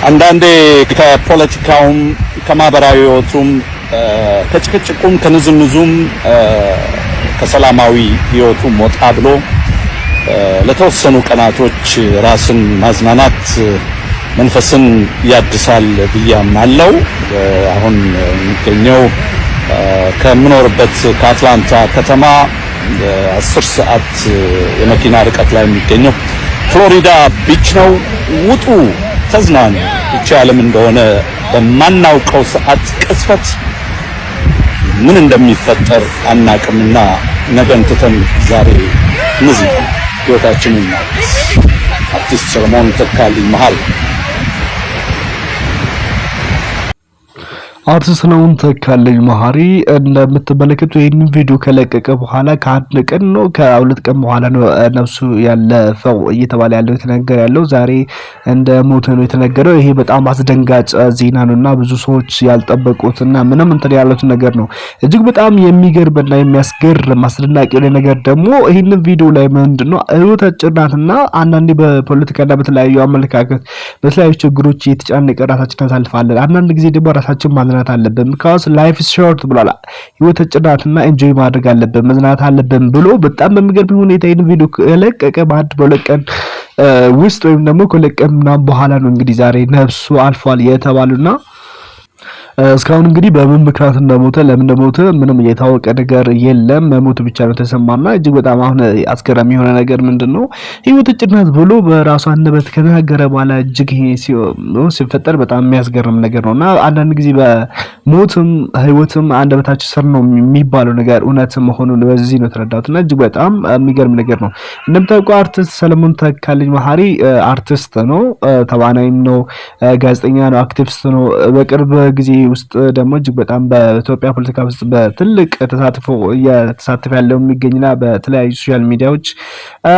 አንዳንዴ ከፖለቲካውም ከማህበራዊ ህይወቱም ከጭቅጭቁም ከንዝንዙም ከሰላማዊ ህይወቱም ወጣ ብሎ ለተወሰኑ ቀናቶች ራስን ማዝናናት መንፈስን ያድሳል ብዬ አምናለሁ። አሁን የሚገኘው ከምኖርበት ከአትላንታ ከተማ 10 ሰዓት የመኪና ርቀት ላይ የሚገኘው ፍሎሪዳ ቢች ነው። ውጡ፣ ተዝናኑ። ብቻ ዓለም እንደሆነ በማናውቀው ሰዓት ቅጽበት ምን እንደሚፈጠር አናቅምና ነገን ትተን ዛሬ ንዝናና፣ ህይወታችንን እናድስ። አርቲስት ሰለሞን ተካልኝ መሀሪ። አርቲስት ሰለሞን ተካልኝ መሀሪ እንደምትመለከቱ ይህንን ቪዲዮ ከለቀቀ በኋላ ከአንድ ቀን ነው ከሁለት ቀን በኋላ ነው ነፍሱ ያለፈው እየተባለ ያለው የተነገረ ያለው ዛሬ እንደ ሞተ ነው የተነገረው። ይሄ በጣም አስደንጋጭ ዜና ነውና ብዙ ሰዎች ያልጠበቁትና ምንም እንትን ያሉት ነገር ነው። እጅግ በጣም የሚገርምና የሚያስገርም አስደናቂ የሆነ ነገር ደግሞ ይህንን ቪዲዮ ላይ ምንድነው ህይወት አጭር ናትና አንዳንዴ በፖለቲካና በተለያዩ አመለካከት በተለያዩ ችግሮች የተጫነቀ ራሳችን እናሳልፋለን። አንዳንድ ጊዜ ደግሞ ራሳችን ማዝናናት አለብን። because life is short ብሏል። ህይወት አጭር ናትና enjoy ማድረግ አለብን፣ መዝናናት አለብን ብሎ በጣም በሚገርም ሁኔታ ይሄን ቪዲዮ ለቀቀ። በሁለት ቀን ውስጥ ወይም ደግሞ ከሁለት ቀን ምናምን በኋላ ነው እንግዲህ ዛሬ ነፍሱ አልፏል የተባሉና እስካሁን እንግዲህ በምን ምክንያት እንደሞተ ለምን እንደሞተ ምንም የታወቀ ነገር የለም። መሞቱ ብቻ ነው ተሰማና እጅግ በጣም አሁን አስገራሚ የሆነ ነገር ምንድነው ህይወት አጭር ናት ብሎ በራሱ አንደበት ከተናገረ በኋላ እጅግ ይሄ ሲፈጠር በጣም የሚያስገርም ነገር ነውና አንዳንድ ጊዜ በሞትም ህይወትም አንደበታችን ስር ነው የሚባለው ነገር እውነት መሆኑን በዚህ ነው ተረዳሁትና እጅግ በጣም የሚገርም ነገር ነው። እንደምታውቁ አርቲስት ሰለሞን ተካልኝ መሀሪ አርቲስት ነው፣ ተዋናይም ነው፣ ጋዜጠኛ ነው፣ አክቲቪስት ነው። በቅርብ ጊዜ ውስጥ ደግሞ እጅግ በጣም በኢትዮጵያ ፖለቲካ ውስጥ በትልቅ ተሳትፎ ያለው የሚገኝና በተለያዩ ሶሻል ሚዲያዎች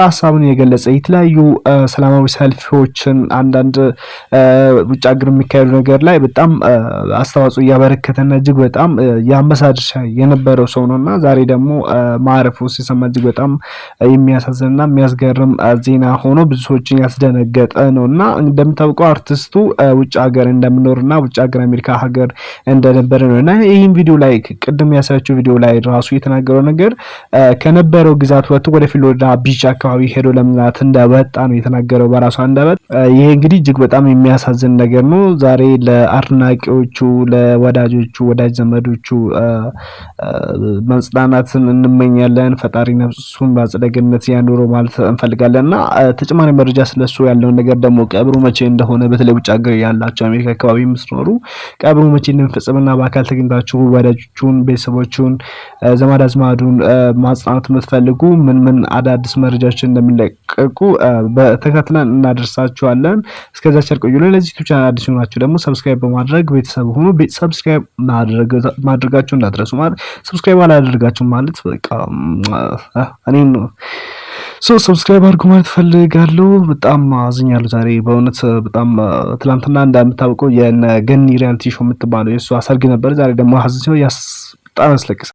ሀሳቡን የገለጸ የተለያዩ ሰላማዊ ሰልፎችን አንዳንድ ውጭ ሀገር የሚካሄዱ ነገር ላይ በጣም አስተዋጽኦ እያበረከተና እጅግ በጣም የአምባሳደር የነበረው ሰው ነውና ዛሬ ደግሞ ማረፉ ሲሰማ እጅግ በጣም የሚያሳዝንና የሚያስገርም ዜና ሆኖ ብዙ ሰዎችን ያስደነገጠ ነውና እንደምታውቀው አርቲስቱ ውጭ ሀገር እንደምኖርና ውጭ ሀገር አሜሪካ ሀገር እንደነበረ ነውና ይሄን ቪዲዮ ላይ ቅድም ያሳያችሁ ቪዲዮ ላይ ራሱ የተናገረው ነገር ከነበረው ግዛት ወጥቶ ወደ ፍሎሪዳ ቢች አካባቢ ሄዶ ለመዝናናት እንደወጣ ነው የተናገረው በራሱ አንደበት። ይሄ እንግዲህ እጅግ በጣም የሚያሳዝን ነገር ነው። ዛሬ ለአድናቂዎቹ፣ ለወዳጆቹ፣ ወዳጅ ዘመዶቹ መጽናናትን እንመኛለን። ፈጣሪ ነፍሱን በአጸደ ገነት ያኑረው ማለት እንፈልጋለንና ተጨማሪ መረጃ ስለሱ ያለውን ነገር ደግሞ ቀብሩ መቼ እንደሆነ በተለይ ውጭ ሀገር ያላችሁ አሜሪካ አካባቢ የምትኖሩ ቀብሩ መቼ እንደሚፈጸምና በአካል ተገኝታችሁ ወዳጆቹን፣ ቤተሰቦቹን፣ ዘመድ አዝማዱን ማጽናናት የምትፈልጉ ምን አዳዲስ መረጃዎች እንደሚለቀቁ በተከታትለን እናደርሳችኋለን። እስከዛ ቸር ቆዩልን። ለዚህ ዩቲዩብ ቻናል አዲስ ሆናችሁ ደግሞ ሰብስክራይብ በማድረግ ቤተሰብ ሁኑ። ሰብስክራይብ ማድረጋችሁ እንዳትረሱ። ማለት ሰብስክራይብ አላደረጋችሁ ማለት በቃ እኔን ሰብስክራይብ አድርጉ ማለት ፈልጋለሁ። በጣም አዝኛለሁ ዛሬ በእውነት በጣም ትላንትና እንደምታውቀው የገኒ ሪያሊቲ ሾው የምትባለው የእሷ ሰርግ ነበር። ዛሬ ደግሞ ሀዘን ሲሆን በጣም ያስለቅሳል።